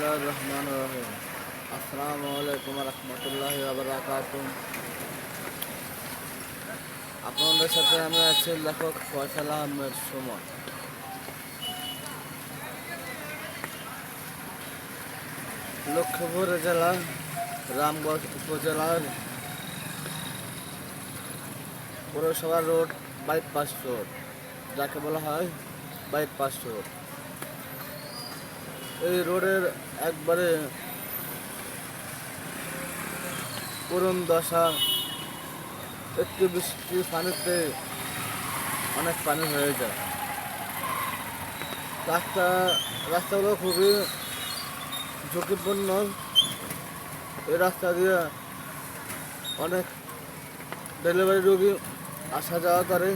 বিসমিল্লাহির রহমানির রহিম। আসসালামু আলাইকুম ওয়া রাহমাতুল্লাহি ওয়া বারাকাতুহু। আপনাদের সাথে আমি আছি লেখক ফয়সাল আহমেদ সুমন। লক্ষ্মীপুর জেলা রামগঞ্জ উপজেলার পৌরসভা রোড বাইপাস রোড, যাকে বলা হয় বাইপাস রোড। এই রোডের একবারে করুণ দশা। একটু বৃষ্টি পানিতে অনেক পানি হয়ে যায়। রাস্তাগুলো খুবই ঝুঁকিপূর্ণ। এই রাস্তা দিয়ে অনেক ডেলিভারি রোগী আসা যাওয়া করে।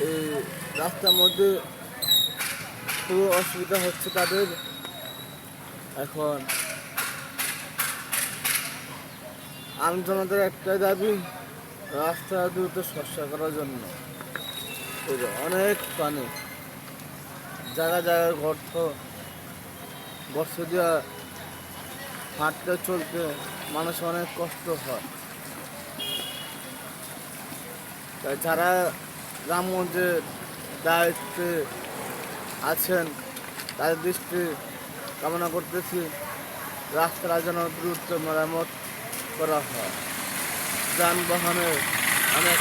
এই রাস্তার মধ্যে খুব অসুবিধা হচ্ছে তাদের। এখন আমজনতার একটাই দাবি, রাস্তা দ্রুত সংস্কার করার জন্য। অনেক পানি, জায়গা জায়গায় গর্ত দিয়ে হাঁটতে চলতে মানুষ অনেক কষ্ট হয়। তাই যারা গ্রামগঞ্জের দায়িত্বে আছেন তাদের দৃষ্টি কামনা করতেছি, রাস্তাটা যেন দ্রুত মেরামত করা হয়। যানবাহনের অনেক